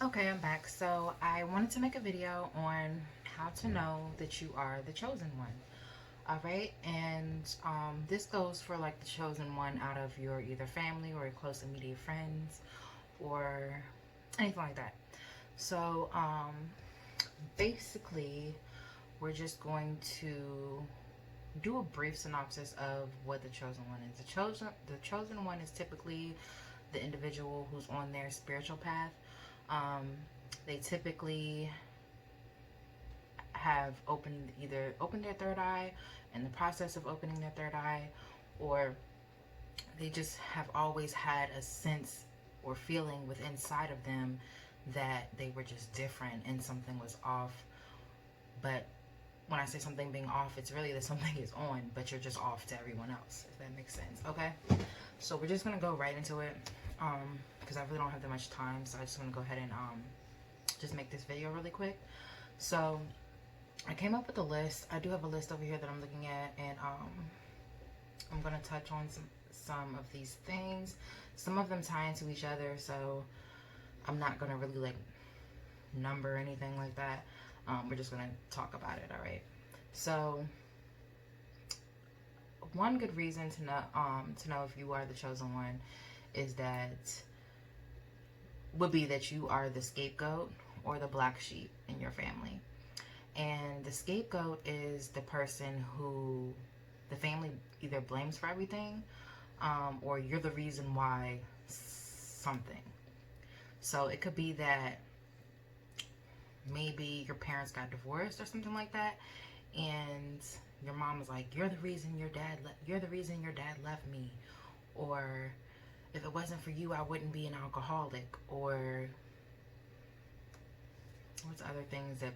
Okay, I'm back. So I wanted to make a video on how to know that you are the chosen one. All right, and this goes for like the chosen one out of your either family or your close immediate friends or anything like that. So basically, we're just going to do a brief synopsis of what the chosen one is. The chosen one is typically the individual who's on their spiritual path. Um, they typically have either opened their third eye, in the process of opening their third eye, or they just have always had a sense or feeling within inside of them that they were just different and something was off. But when I say something being off, it's really that something is on, but you're just off to everyone else, if that makes sense. Okay, so we're just gonna go right into it, because I really don't have that much time, so I just want to go ahead and just make this video really quick. So I came up with a list. I do have a list over here that I'm looking at, and I'm gonna touch on some of these things. Some of them tie into each other, so I'm not gonna really like number anything like that. We're just gonna talk about it. All right. So one good reason to know if you are the chosen one is that would be that you are the scapegoat or the black sheep in your family. And the scapegoat is the person who the family either blames for everything, or you're the reason why something. So it could be that maybe your parents got divorced or something like that, and your mom was like, "You're the reason you're the reason your dad left me," or if it wasn't for you, I wouldn't be an alcoholic, or what's other things that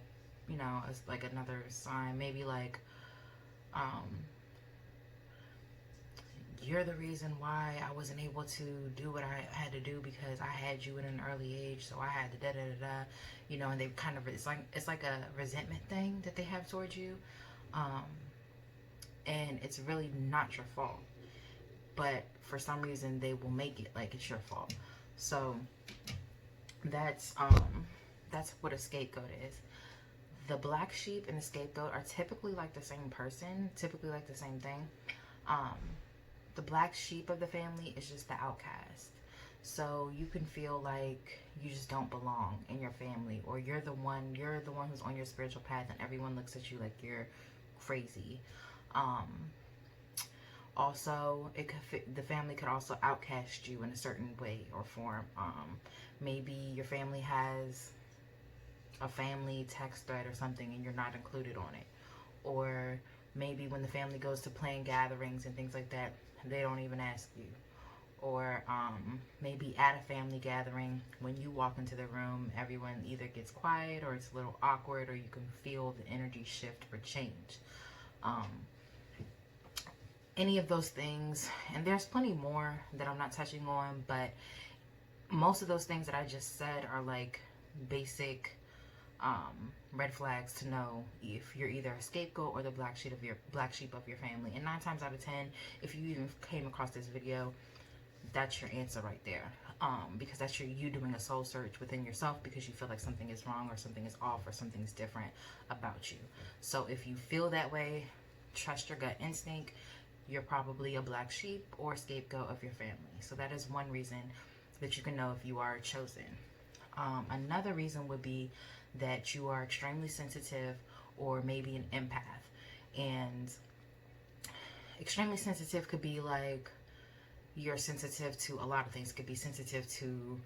is like another sign, maybe like um you're the reason why I wasn't able to do what I had to do because I had you at an early age, so I had to da da da da, and they kind of it's like a resentment thing that they have towards you, um, and it's really not your fault, but for some reason they will make it like it's your fault. So that's that's what a scapegoat is. The black sheep and the scapegoat are typically like the same person, typically like the same thing. Um, the black sheep of the family is just the outcast. So you can feel like you just don't belong in your family, or you're the one who's on your spiritual path, and everyone looks at you like you're crazy. Um, Also, the family could also outcast you in a certain way or form. Maybe your family has a family text thread or something, and you're not included on it, or maybe when the family goes to plan gatherings and things like that, they don't even ask you. Or maybe at a family gathering, when you walk into the room, everyone either gets quiet or it's a little awkward, or you can feel the energy shift or change. Um, any of those things, and there's plenty more that I'm not touching on, but most of those things that I just said are like basic red flags to know if you're either a scapegoat or the black sheep of your family. And 9 times out of 10, if you even came across this video, that's your answer right there. Because that's you doing a soul search within yourself because you feel like something is wrong or something is off or something's different about you. So if you feel that way, trust your gut instinct. You're probably a black sheep or scapegoat of your family. So that is one reason that you can know if you are chosen. Another reason would be that you are extremely sensitive or maybe an empath. And extremely sensitive could be like you're sensitive to a lot of things. It could be sensitive to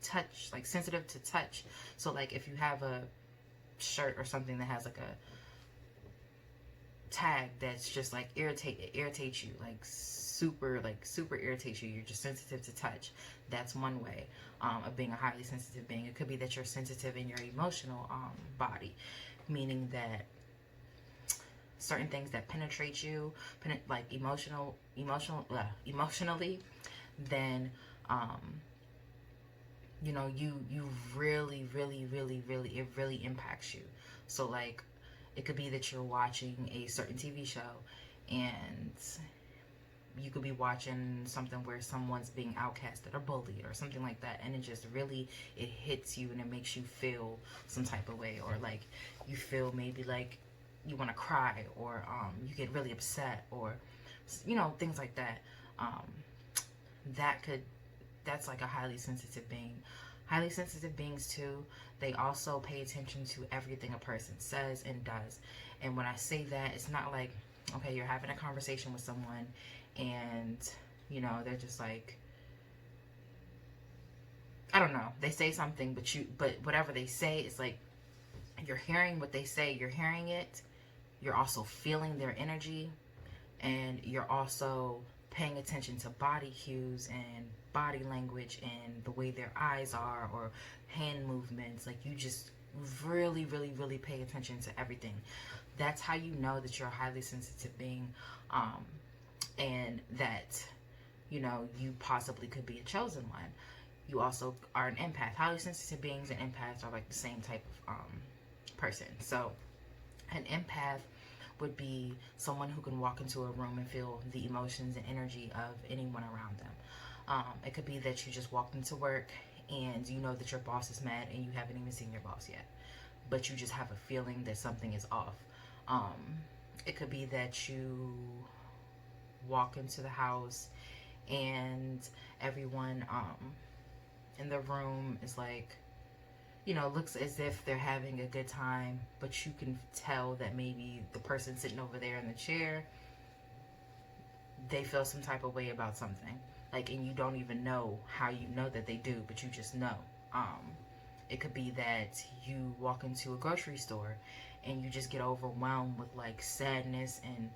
touch, like sensitive to touch. So like if you have a shirt or something that has like a tag that's just like irritates you, like super irritates you, you're just sensitive to touch. That's one way of being a highly sensitive being. It could be that you're sensitive in your emotional body, meaning that certain things that penetrate you, like emotionally, then you really, really, really, really, it really impacts you. So like it could be that you're watching a certain TV show and you could be watching something where someone's being outcasted or bullied or something like that, and it just really, it hits you and it makes you feel some type of way, or like you feel maybe like you want to cry, or you get really upset, or you know, things like that. um, that's like a highly sensitive being. Highly sensitive beings too, they also pay attention to everything a person says and does. And when I say that, it's not like, okay, you're having a conversation with someone and, you know, they're just like, I don't know, they say something, but whatever they say, it's like you're hearing what they say, you're hearing it, you're also feeling their energy, and you're also paying attention to body cues and body language and the way their eyes are, or hand movements. Like, you just really, really, really pay attention to everything. That's how you know that you're a highly sensitive being, and that, you know, you possibly could be a chosen one. You also are an empath. Highly sensitive beings and empaths are like the same type of person. So an empath would be someone who can walk into a room and feel the emotions and energy of anyone around them. It could be that you just walked into work and you know that your boss is mad and you haven't even seen your boss yet, but you just have a feeling that something is off. It could be that you walk into the house and everyone in the room is like, you know, looks as if they're having a good time, but you can tell that maybe the person sitting over there in the chair, they feel some type of way about something. Like, and you don't even know how you know that they do, but you just know. It could be that you walk into a grocery store and you just get overwhelmed with like sadness and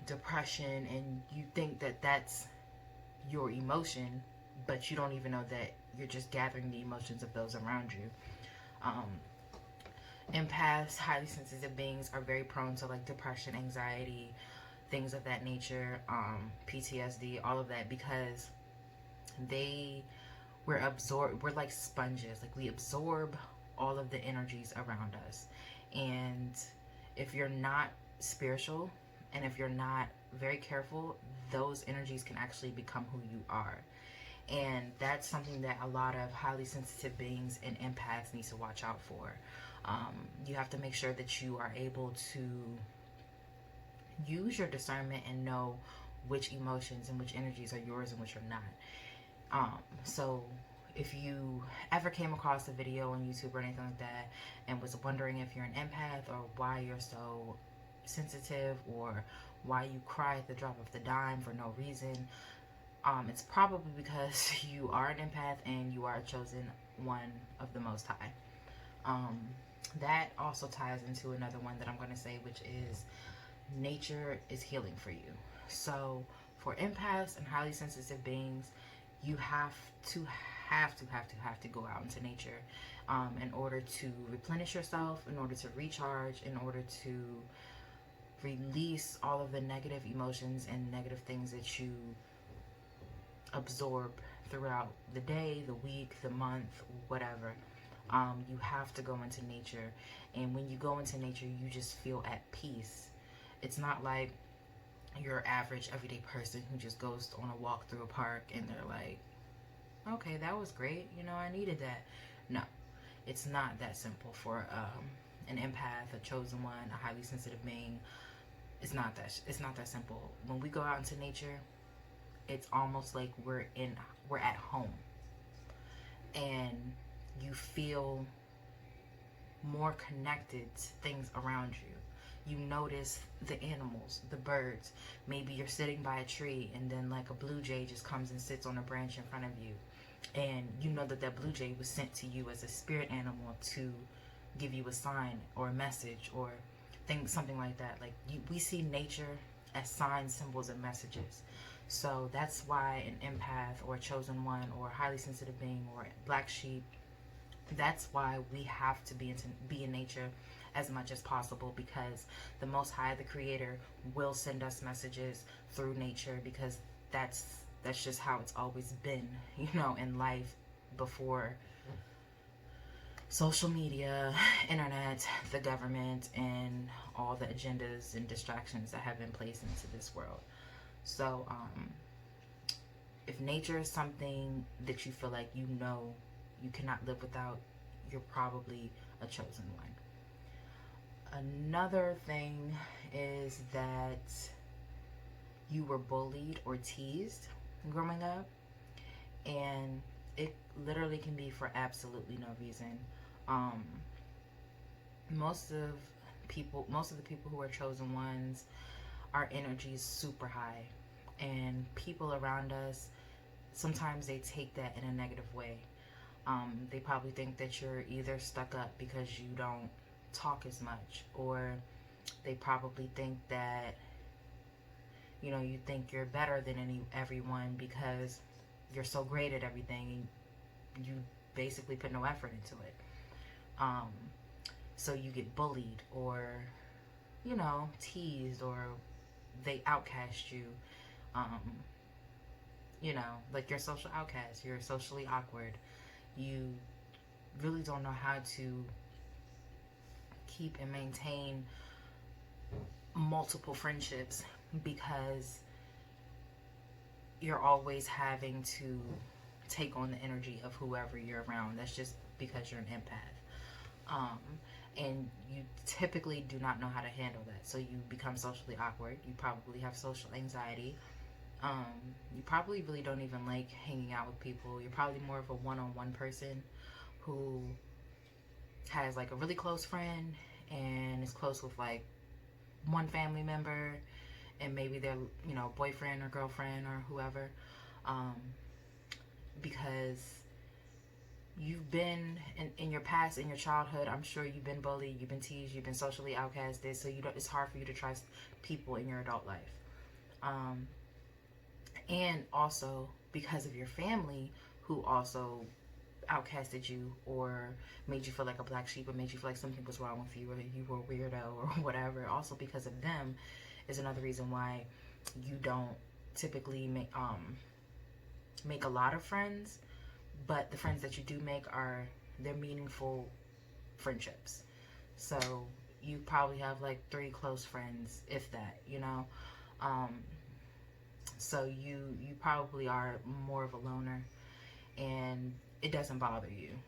depression, and you think that that's your emotion, but you don't even know that you're just gathering the emotions of those around you. Empaths, highly sensitive beings, are very prone to like depression, anxiety, things of that nature, PTSD, all of that, because we're like sponges. Like, we absorb all of the energies around us. And if you're not spiritual, and if you're not very careful, those energies can actually become who you are. And that's something that a lot of highly sensitive beings and empaths need to watch out for. You have to make sure that you are able to use your discernment and know which emotions and which energies are yours and which are not. So if you ever came across a video on YouTube or anything like that and was wondering if you're an empath, or why you're so sensitive, or why you cry at the drop of the dime for no reason, it's probably because you are an empath and you are a chosen one of the Most High. That also ties into another one that I'm going to say, which is nature is healing for you. So for empaths and highly sensitive beings, you have to go out into nature in order to replenish yourself, in order to recharge, in order to release all of the negative emotions and negative things that you absorb throughout the day, the week, the month, whatever. You have to go into nature, and when you go into nature, you just feel at peace. It's not like your average everyday person who just goes on a walk through a park and they're like, okay, that was great, you know, I needed that. No, it's not that simple for an empath, a chosen one, a highly sensitive being. It's not that simple. When we go out into nature, it's almost like we're at home, and you feel more connected to things around you. You notice the animals, the birds. Maybe you're sitting by a tree and then like a blue jay just comes and sits on a branch in front of you, and you know that that blue jay was sent to you as a spirit animal to give you a sign or a message or something like that. Like, we see nature as signs, symbols, and messages. So that's why an empath or a chosen one or a highly sensitive being or a black sheep, that's why we have to be in nature as much as possible, because the Most High, the Creator, will send us messages through nature, because that's just how it's always been, you know, in life before social media, internet, the government, and all the agendas and distractions that have been placed into this world. So if nature is something that you feel like you know you cannot live without, you're probably a chosen one. Another thing is that you were bullied or teased growing up, and it literally can be for absolutely no reason. Um, most of the people who are chosen ones, our energy is super high, and people around us sometimes they take that in a negative way. They probably think that you're either stuck up because you don't talk as much, or they probably think that you think you're better than everyone because you're so great at everything and you basically put no effort into it. Um, so you get bullied or teased, or they outcast you. Um, like you're a social outcast, you're socially awkward. You really don't know how to keep and maintain multiple friendships because you're always having to take on the energy of whoever you're around. That's just because you're an empath. And you typically do not know how to handle that. So you become socially awkward. You probably have social anxiety. You probably really don't even like hanging out with people. You're probably more of a one-on-one person who has like a really close friend and is close with like one family member and maybe their boyfriend or girlfriend or whoever, because you've been in your past, in your childhood, I'm sure you've been bullied, you've been teased, you've been socially outcasted, so it's hard for you to trust people in your adult life. And also because of your family who also outcasted you or made you feel like a black sheep or made you feel like something was wrong with you or you were a weirdo or whatever. Also because of them is another reason why you don't typically make a lot of friends, but the friends that you do make they're meaningful friendships. So you probably have like 3 close friends, if that, so you probably are more of a loner, and it doesn't bother you.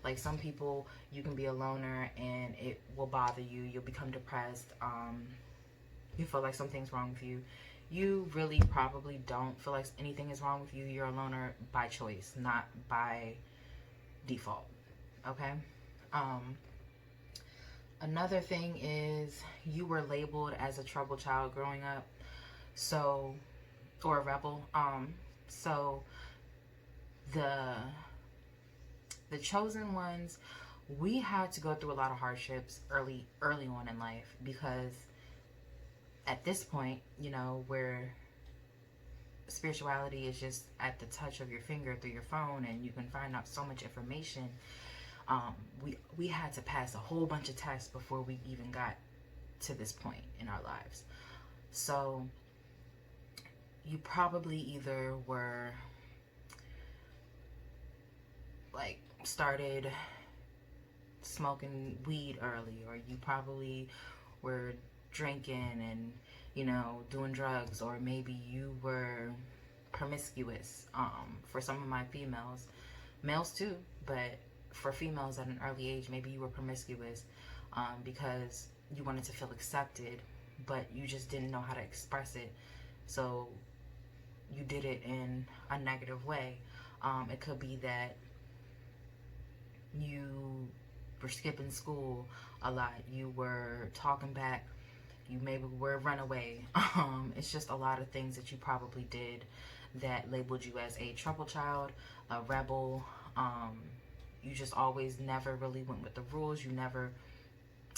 Like some people, you can be a loner and it will bother you. You'll become depressed. You feel like something's wrong with you. You really probably don't feel like anything is wrong with you. You're a loner by choice, not by default. Okay. Another thing is you were labeled as a troubled child growing up, so, or a rebel. So the chosen ones, we had to go through a lot of hardships early on in life, because at this point, where spirituality is just at the touch of your finger through your phone and you can find out so much information, we had to pass a whole bunch of tests before we even got to this point in our lives. So you probably either were like started smoking weed early, or you probably were drinking and doing drugs, or maybe you were promiscuous. For some of my females, males too, but for females at an early age, maybe you were promiscuous because you wanted to feel accepted, but you just didn't know how to express it, so you did it in a negative way. It could be that you were skipping school a lot, you were talking back, you maybe were a runaway. It's just a lot of things that you probably did that labeled you as a troubled child, a rebel. You just always never really went with the rules.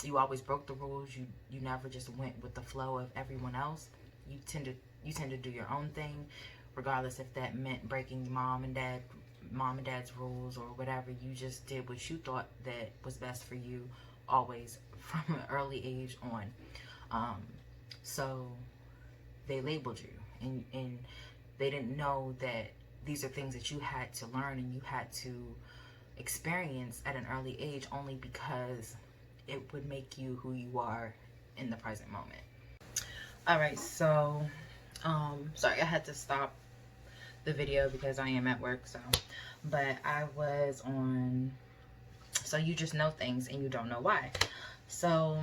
You always broke the rules. You never just went with the flow of everyone else. You tend to do your own thing, regardless if that meant breaking mom and dad's rules or whatever. You just did what you thought that was best for you, always, from an early age on. So they labeled you, and they didn't know that these are things that you had to learn and you had to experience at an early age, only because it would make you who you are in the present moment. All right, so Sorry, I had to stop the video because I am at work. So, but I was on. So you just know things and you don't know why. So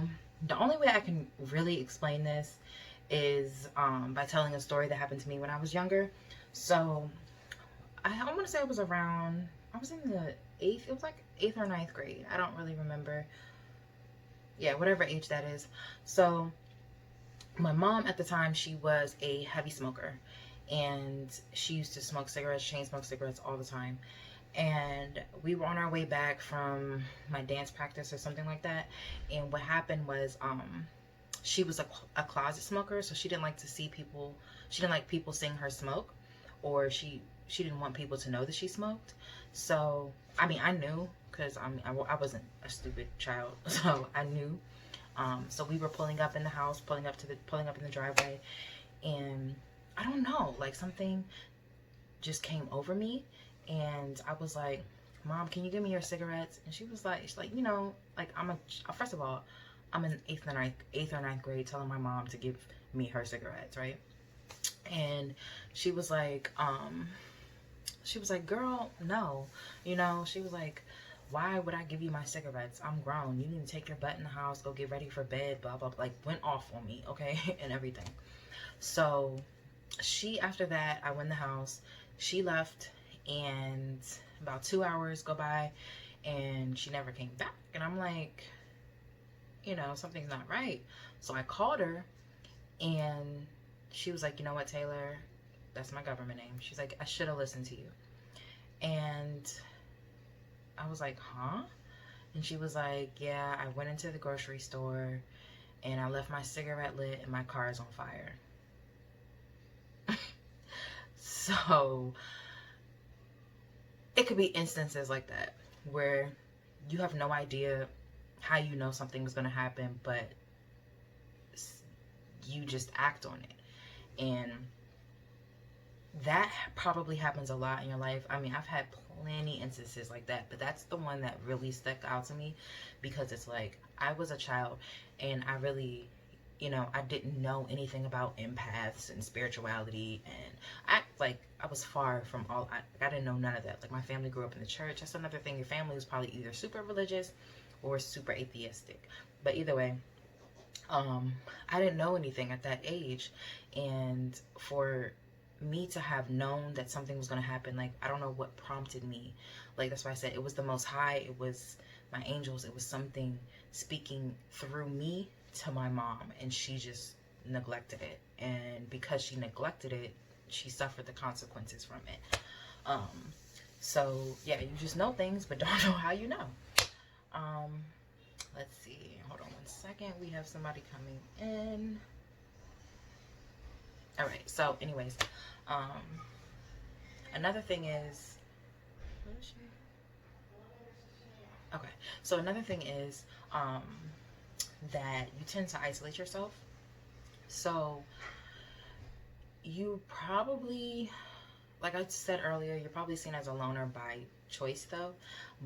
the only way I can really explain this is by telling a story that happened to me when I was younger. So I want to say it was around, I was in the eighth, it was like eighth or ninth grade. I don't really remember. Yeah, whatever age that is. So my mom at the time, she was a heavy smoker, and she used to smoke cigarettes, chain smoke cigarettes all the time. And we were on our way back from my dance practice or something like that. And what happened was, she was a closet smoker, so she didn't like to see people. She didn't like people seeing her smoke, or she didn't want people to know that she smoked. So I mean, I knew because I wasn't a stupid child, so I knew. So we were pulling up in the house, pulling up in the driveway, and I don't know, like something just came over me, and I was like, "Mom, can you give me your cigarettes?" And she's like, like first of all, I'm in eighth or ninth grade, telling my mom to give me her cigarettes, right? And she was like, "Girl, no," She was like, "Why would I give you my cigarettes? I'm grown. You need to take your butt in the house, go get ready for bed, blah blah blah." Like went off on me, okay, and everything. So after that, I went in the house. She left, and about 2 hours go by, and she never came back. And I'm like, something's not right. So I called her, and she was like, "You know what, Taylor? That's my government name." She's like, "I should have listened to you." And I was like, "Huh?" And she was like, "Yeah, I went into the grocery store and I left my cigarette lit and my car is on fire." So it could be instances like that where you have no idea how you know something was going to happen, but you just act on it. And that probably happens a lot in your life. I mean, I've had plenty instances like that, but that's the one that really stuck out to me, because it's like I was a child and I really, I didn't know anything about empaths and spirituality, and I was far from all. I didn't know none of that. Like, my family grew up in the church. That's another thing. Your family was probably either super religious or super atheistic. But either way, I didn't know anything at that age, and for me to have known that something was going to happen, like, I don't know what prompted me. Like, that's why I said it was the Most High, it was my angels, it was something speaking through me to my mom, and she just neglected it. And because she neglected it, she suffered the consequences from it. So yeah, you just know things but don't know how you know. Let's see, hold on 1 second, we have somebody coming in. All right, so anyways, another thing is, okay, so another thing is, that you tend to isolate yourself. So you probably, like I said earlier, you're probably seen as a loner by choice though,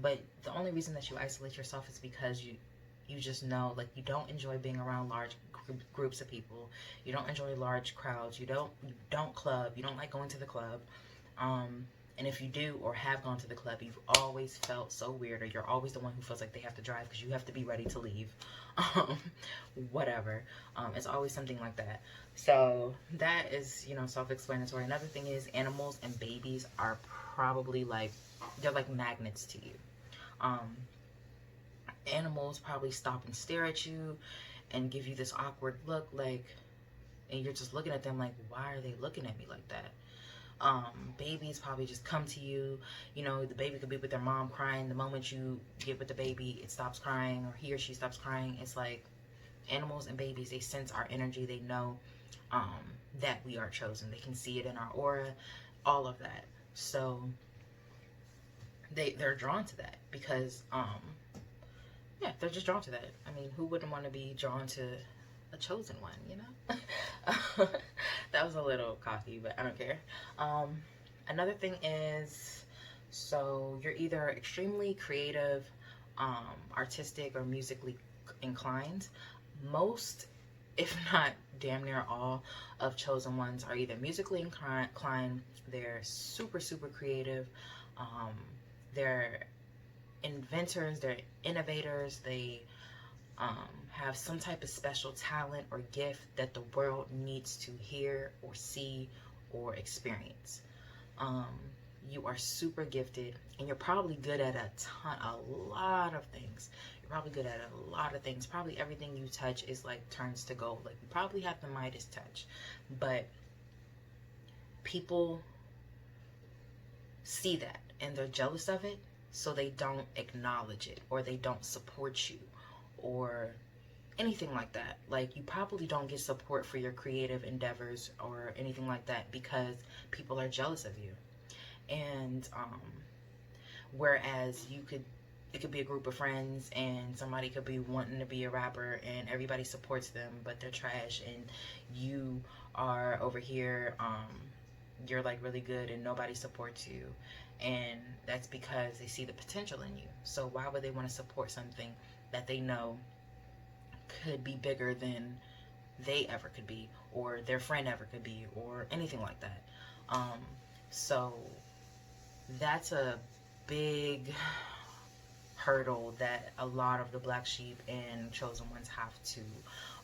but the only reason that you isolate yourself is because you just know, like, you don't enjoy being around large groups of people. You don't enjoy large crowds. You don't club. You don't like going to the club. And if you do or have gone to the club, you've always felt so weird, or you're always the one who feels like they have to drive because you have to be ready to leave. Whatever. It's always something like that. So that is, self-explanatory. Another thing is, animals and babies are probably they're like magnets to you. Animals probably stop and stare at you and give you this awkward look, like, and you're just looking at them like, why are they looking at me like that? Babies probably just come to you. The baby could be with their mom crying. The moment you get with the baby, it stops crying, or he or she stops crying. It's like animals and babies, they sense our energy. They know that we are chosen. They can see it in our aura, all of that. So they're drawn to that because yeah, they're just drawn to that. I mean, who wouldn't want to be drawn to a chosen one, That was a little cocky, but I don't care. Another thing is, so you're either extremely creative, artistic, or musically inclined. Most if not damn near all of chosen ones are either musically inclined, they're super, super creative, um, they're inventors, they're innovators, they have some type of special talent or gift that the world needs to hear or see or experience. Um, you are super gifted, and you're probably good at a lot of things. You're probably good at a lot of things. Probably everything you touch is like turns to gold. Like you probably have the Midas touch, but people see that and they're jealous of it, so they don't acknowledge it or they don't support you or anything like that. Like you probably don't get support for your creative endeavors or anything like that because people are jealous of you. And whereas it could be a group of friends and somebody could be wanting to be a rapper and everybody supports them, but they're trash, and you are over here, you're like really good and nobody supports you, and that's because they see the potential in you. So why would they want to support something that they know could be bigger than they ever could be, or their friend ever could be, or anything like that? So that's a big hurdle that a lot of the black sheep and chosen ones have to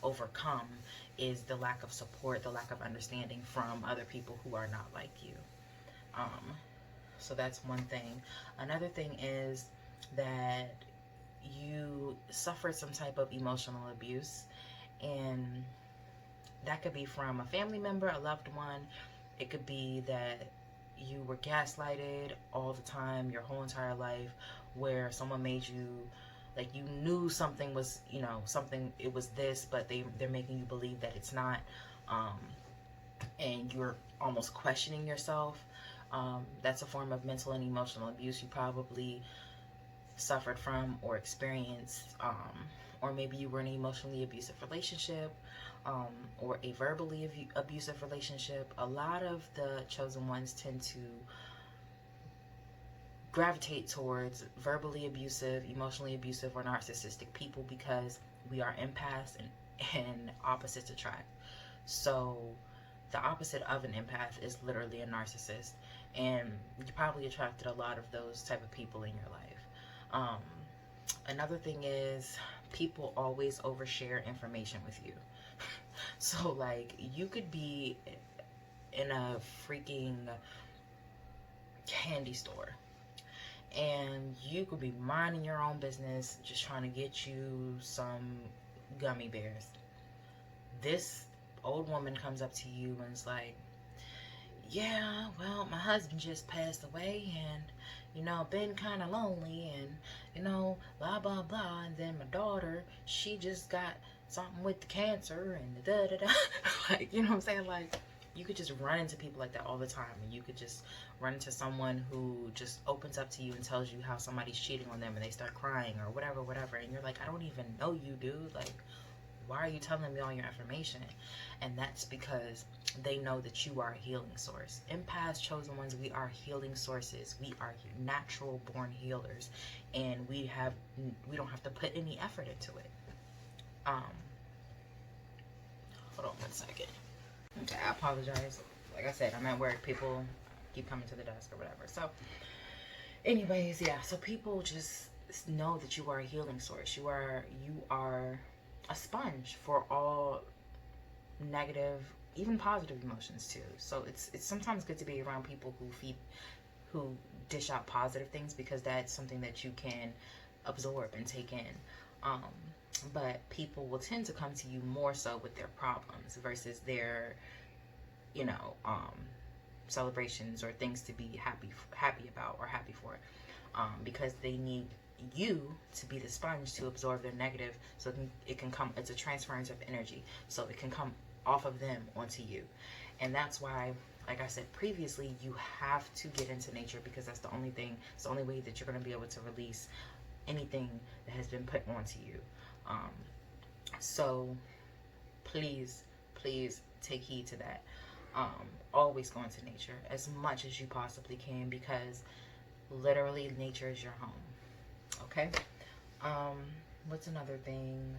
overcome, is the lack of support, the lack of understanding from other people who are not like you. So that's one thing. Another thing is that you suffered some type of emotional abuse, and that could be from a family member, a loved one. It could be that you were gaslighted all the time your whole entire life, where someone made you, like, you knew something was, something, it was this, but they're making you believe that it's not, and you're almost questioning yourself. That's a form of mental and emotional abuse you probably suffered from or experienced, or maybe you were in an emotionally abusive relationship, or a verbally abusive relationship. A lot of the chosen ones tend to gravitate towards verbally abusive, emotionally abusive, or narcissistic people because we are empaths, and opposites attract. So the opposite of an empath is literally a narcissist, and you probably attracted a lot of those type of people in your life. Another thing is people always overshare information with you. So like you could be in a freaking candy store and you could be minding your own business, just trying to get you some gummy bears. This old woman comes up to you and is like, yeah, well, my husband just passed away, and been kind of lonely, and blah blah blah, and then my daughter, she just got something with the cancer, and da da da. Like, you know what I'm saying? Like, you could just run into people like that all the time, and you could just run into someone who just opens up to you and tells you how somebody's cheating on them, and they start crying or whatever, and you're like, I don't even know you, dude. Like, why are you telling me all your information? And that's because they know that you are a healing source. Empaths, chosen ones, we are healing sources. We are natural born healers, and we don't have to put any effort into it. Hold on one second. Okay, I apologize. Like I said, I'm at work. People keep coming to the desk or whatever. So anyways, yeah, so people just know that you are a healing source. You are a sponge for all negative, even positive emotions too. So it's sometimes good to be around people who dish out positive things, because that's something that you can absorb and take in. But people will tend to come to you more so with their problems versus their, celebrations or things to be happy about or happy for, because they need you to be the sponge to absorb their negative, so it can come. It's a transference of energy, so it can come off of them onto you. And that's why, like I said previously, you have to get into nature, because it's the only way that you're going to be able to release anything that has been put onto you. So please take heed to that. Always go into nature as much as you possibly can, because literally nature is your home. Okay. What's another thing?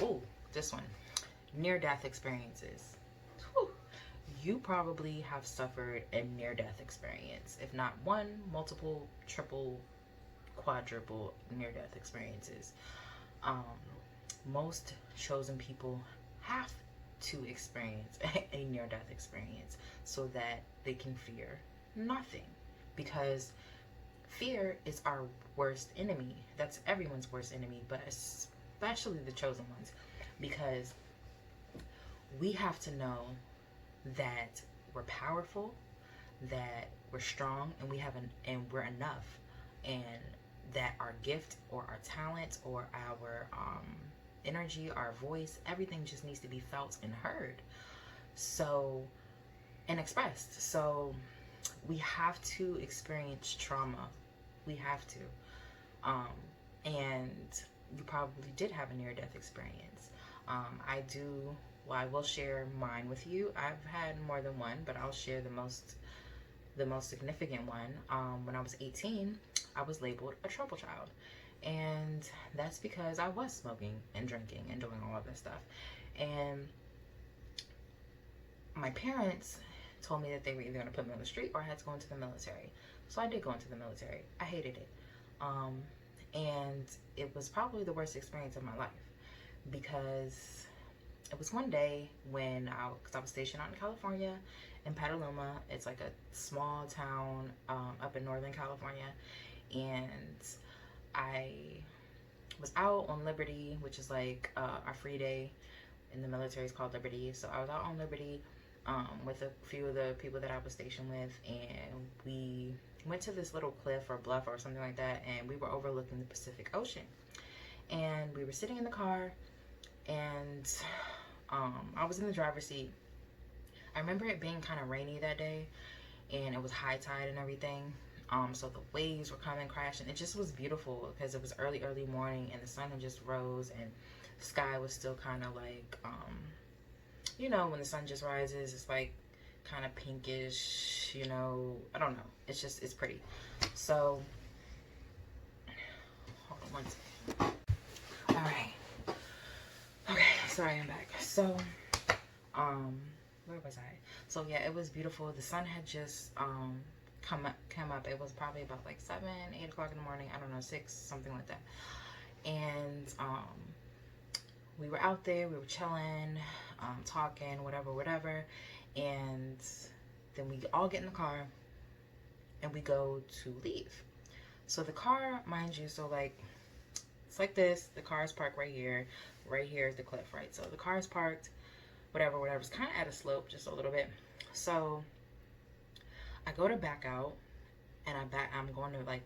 Oh, this one. Near-death experiences. Whew. You probably have suffered a near-death experience. If not one, multiple, triple, quadruple near-death experiences. Um, most chosen people have to experience a near-death experience so that they can fear nothing. Because fear is our worst enemy. That's everyone's worst enemy, but especially the chosen ones. Because we have to know that we're powerful, that we're strong, and we're enough, and that our gift or our talent or our energy, our voice, everything just needs to be felt and heard. So, and expressed. So we have to experience trauma. We have to. And you probably did have a near-death experience. I will share mine with you. I've had more than one, but I'll share the most significant one. When I was 18, I was labeled a trouble child. And that's because I was smoking and drinking and doing all of that stuff. And my parents told me that they were either going to put me on the street or I had to go into the military. So I did go into the military. I hated it. And it was probably the worst experience of my life, because it was one day because I was stationed out in California, in Petaluma. It's like a small town up in Northern California. And I was out on Liberty, which is like our free day in the military is called Liberty. So I was out on Liberty with a few of the people that I was stationed with, and we went to this little cliff or bluff or something like that, and we were overlooking the Pacific Ocean. And we were sitting in the car, and I was in the driver's seat. I remember it being kind of rainy that day, and it was high tide and everything. So the waves were coming crashing. It just was beautiful because it was early morning, and the sun had just rose, and the sky was still kind of like, when the sun just rises, it's like kind of pinkish, I don't know. It's pretty. So, hold on one second. All right. Okay, sorry, I'm back. So, where was I? So yeah, it was beautiful. The sun had just come up. It was probably about like 7, 8 o'clock in the morning. I don't know, 6, something like that. And we were out there. We were chilling, talking, whatever. And then we all get in the car and we go to leave. So the car, mind you, so like it's like this. The car is parked right here. Right here is the cliff, right? So the car is parked, whatever. It's kind of at a slope, just a little bit. So I go to back out, and I'm going to like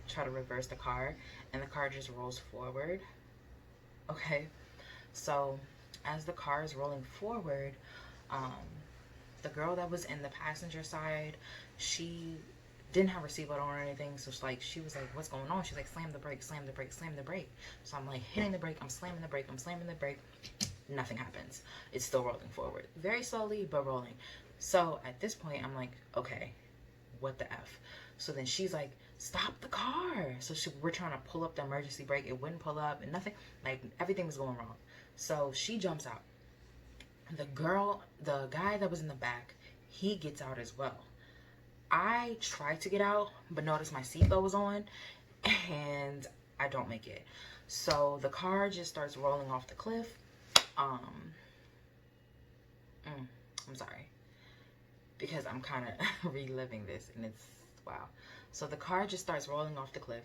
try to reverse the car, and the car just rolls forward. Okay, so as the car is rolling forward, the girl that was in the passenger side, she didn't have her seatbelt on or anything. So she was like, what's going on? She's like, slam the brake, slam the brake, slam the brake. So I'm like hitting the brake, I'm slamming the brake, Nothing happens. It's still rolling forward. Very slowly, but rolling. So at this point, I'm like, okay, what the F? So then she's like, stop the car. So we're trying to pull up the emergency brake. It wouldn't pull up and nothing. Like, everything was going wrong. So she jumps out. The guy that was in the back, he gets out as well. I tried to get out, but notice my seatbelt was on, and I don't make it. So the car just starts rolling off the cliff. I'm sorry, because I'm kind of reliving this, and it's wow. So the car just starts rolling off the cliff,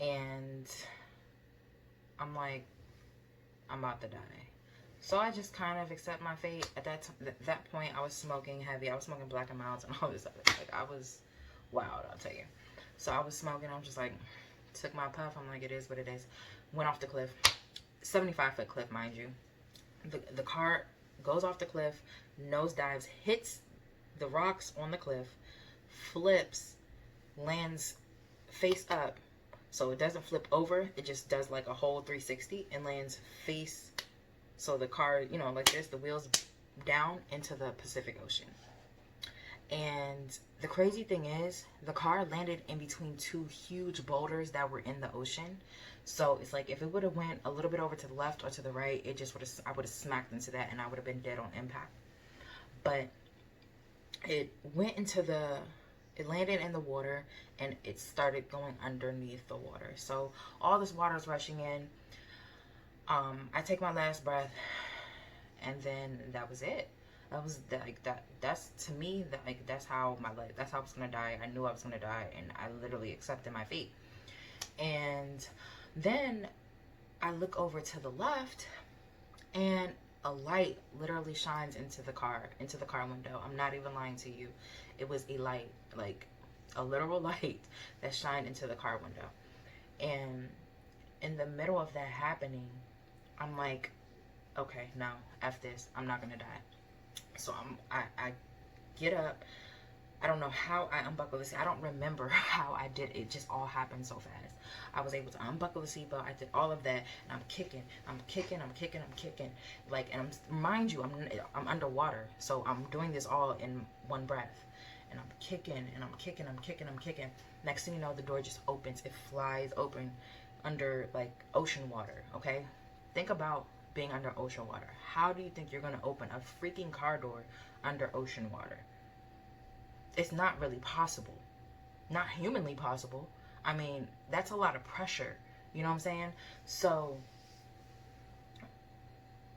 and I'm like, I'm about to die. So I just kind of accept my fate. At that point, I was smoking heavy. I was smoking Black and Milds and all this other. Like, I was wild, I'll tell you. So I was smoking. I'm just like, took my puff. I'm like, it is what it is. Went off the cliff. 75-foot cliff, mind you. The car goes off the cliff, nosedives, hits the rocks on the cliff, flips, lands face up. So it doesn't flip over. It just does like a whole 360 and lands face. So the car, like this, the wheels down into the Pacific Ocean. And the crazy thing is, the car landed in between two huge boulders that were in the ocean. So it's like if it would have went a little bit over to the left or to the right, it just would have, I would have smacked into that and I would have been dead on impact. But it went into the, it landed in the water and it started going underneath the water. So all this water is rushing in. I take my last breath, and then that was it. That was like that. That's to me that like that's how my life. That's how I was gonna die. I knew I was gonna die, and I literally accepted my fate. And then I look over to the left, and a light literally shines into the car window. I'm not even lying to you. It was a light, like a literal light that shined into the car window. And in the middle of that happening, I'm like, okay, no, F this. I'm not gonna die. So I get up. I don't know how I unbuckled the seat. I don't remember how I did it. It just all happened so fast. I was able to unbuckle the seatbelt. I did all of that, and I'm kicking. Like, and mind you, I'm underwater, so I'm doing this all in one breath, and I'm kicking. Next thing you know, the door just opens. It flies open under like ocean water. Okay, think about being under ocean water. How do you think you're gonna open a freaking car door under ocean water? It's not really possible. Not humanly possible. I mean, that's a lot of pressure. You know what I'm saying? So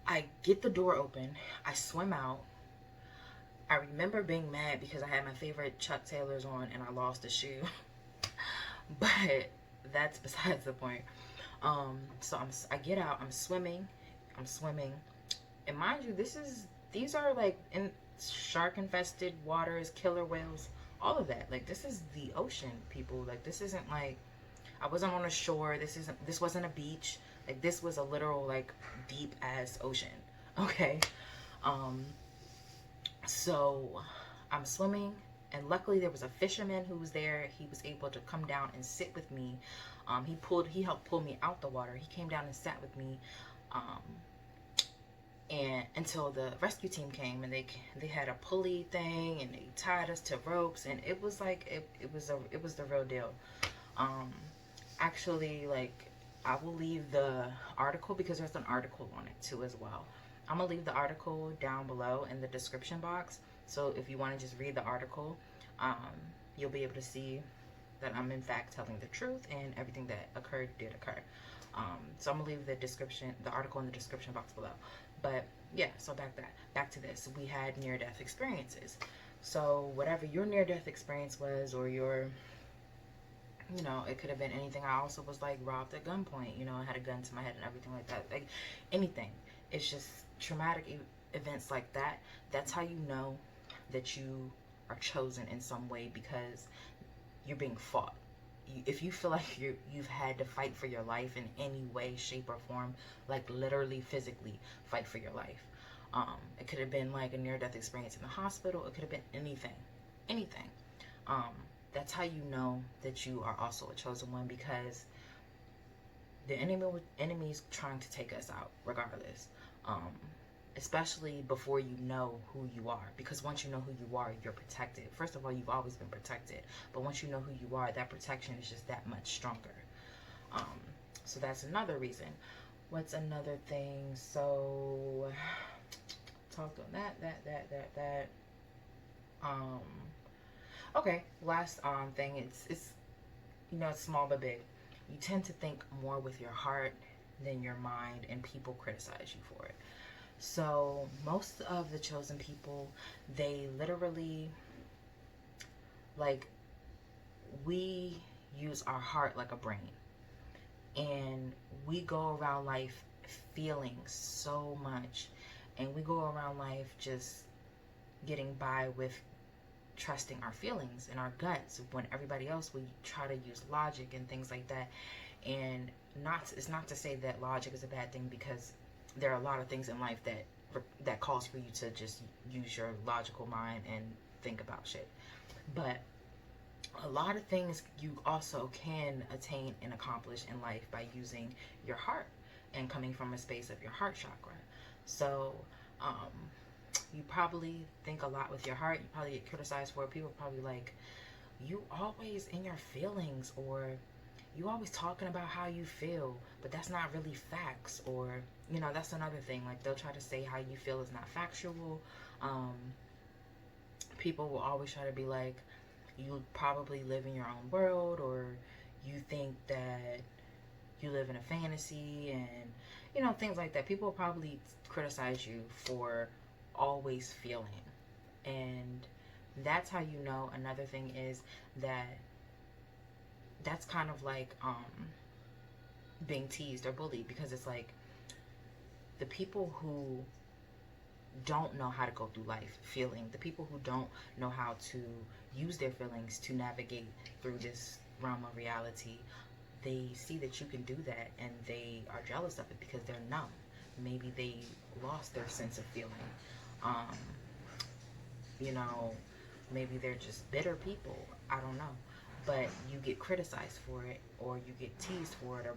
I get the door open. I swim out. I remember being mad because I had my favorite Chuck Taylors on and I lost a shoe. But that's besides the point. So I get out. I'm swimming. And mind you, these are like in shark infested waters, killer whales, all of that. Like, this is the ocean, people. Like, this isn't like, I wasn't on a shore. This wasn't a beach. Like, this was a literal like deep ass ocean. Okay. So I'm swimming, and luckily there was a fisherman who was there. He was able to come down and sit with me. He helped pull me out the water. He came down and sat with me. And until the rescue team came, and they had a pulley thing, and they tied us to ropes, and it was like it was the real deal. Actually, like, I will leave the article because there's an article on it too as well. I'm gonna leave the article down below in the description box. So if you want to just read the article, you'll be able to see that I'm in fact telling the truth, and everything that occurred did occur. So I'm gonna leave the article in the description box below. But yeah, so back to this. We had near-death experiences. So whatever your near-death experience was, or your, you know, it could have been anything. I also was like robbed at gunpoint. You know, I had a gun to my head and everything like that. Like, anything. It's just traumatic events like that. That's how you know that you are chosen in some way, because you're being fought. If you feel like you've had to fight for your life in any way, shape, or form, like literally physically fight for your life. It could have been like a near-death experience in the hospital. It could have been anything. That's how you know that you are also a chosen one, because the enemy's trying to take us out regardless. Especially before you know who you are, because once you know who you are, you're protected. First of all, you've always been protected, but once you know who you are, that protection is just that much stronger. So that's another reason. What's another thing? So talked on that. Okay, last thing, it's you know, it's small but big. You tend to think more with your heart than your mind, and people criticize you for it. So most of the chosen people, they literally, like, we use our heart like a brain, and we go around life feeling so much, and we go around life just getting by with trusting our feelings and our guts, when everybody else, we try to use logic and things like that. And it's not to say that logic is a bad thing, because there are a lot of things in life that calls for you to just use your logical mind and think about shit. But a lot of things you also can attain and accomplish in life by using your heart and coming from a space of your heart chakra. So you probably think a lot with your heart. You probably get criticized for it. People probably like, you always in your feelings, or you always talking about how you feel, but that's not really facts. Or, you know, that's another thing. Like, they'll try to say how you feel is not factual. People will always try to be like, you probably live in your own world, or you think that you live in a fantasy, and, you know, things like that. People will probably criticize you for always feeling. And that's how you know. Another thing is that that's kind of like being teased or bullied, because it's like the people who don't know how to go through life feeling, the people who don't know how to use their feelings to navigate through this realm of reality, they see that you can do that and they are jealous of it because they're numb. Maybe they lost their sense of feeling. Um, you know, maybe they're just bitter people. I don't know. But you get criticized for it, or you get teased for it,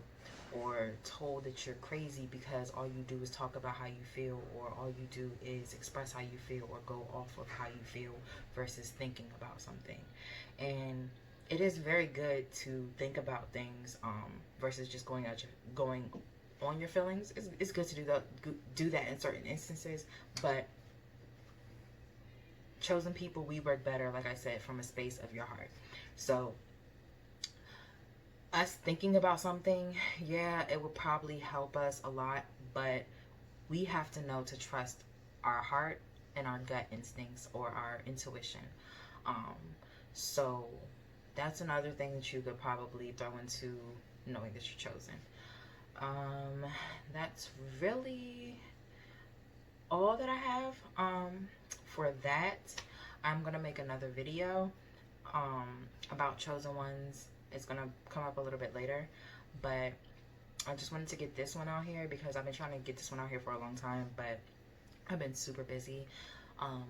or told that you're crazy because all you do is talk about how you feel, or all you do is express how you feel or go off of how you feel versus thinking about something. And it is very good to think about things versus just going on your feelings. It's good to do that in certain instances, but chosen people, we work better, like I said, from a space of your heart. So us thinking about something, yeah, it would probably help us a lot, but we have to know to trust our heart and our gut instincts, or our intuition. So that's another thing that you could probably throw into knowing that you're chosen. That's really all that I have for that. I'm gonna make another video about chosen ones. It's gonna come up a little bit later, but I just wanted to get this one out here because I've been trying to get this one out here for a long time, but I've been super busy.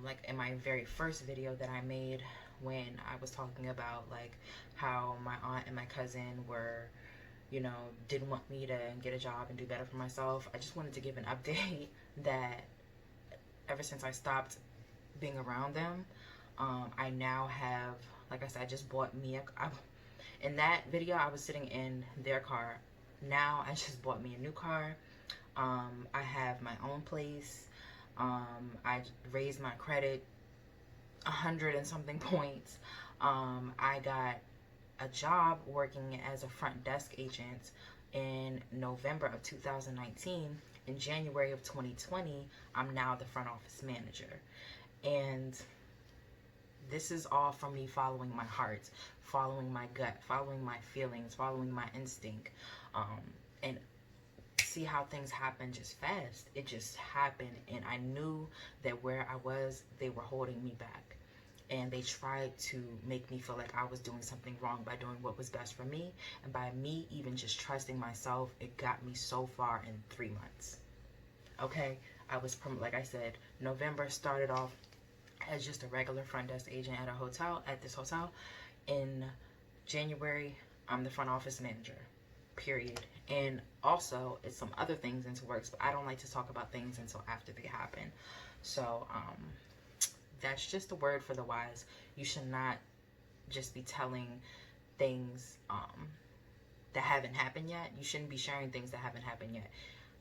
Like in my very first video that I made, when I was talking about like how my aunt and my cousin were, you know, didn't want me to get a job and do better for myself, I just wanted to give an update that ever since I stopped being around them, I now have, like I said, I just bought me in that video I was sitting in their car. Now I just bought me a new car. I have my own place. I raised my credit 100 and something points. I got a job working as a front desk agent in November of 2019. In January of 2020, I'm now the front office manager. And this is all from me following my heart, following my gut, following my feelings, following my instinct. And see how things happen just fast. It just happened, and I knew that where I was, they were holding me back. And they tried to make me feel like I was doing something wrong by doing what was best for me. And by me even just trusting myself, it got me so far in 3 months. Okay? I was, like I said, November started off as just a regular front desk agent at this hotel. In January, I'm the front office manager, period. And also, it's some other things into works, but I don't like to talk about things until after they happen. So, that's just a word for the wise. You should not just be telling things that haven't happened yet. You shouldn't be sharing things that haven't happened yet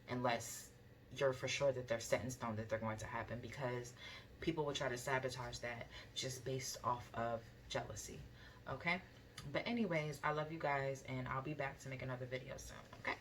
unless you're for sure that they're set in stone that they're going to happen, because people will try to sabotage that just based off of jealousy. Okay? But anyways, I love you guys, and I'll be back to make another video soon. Okay?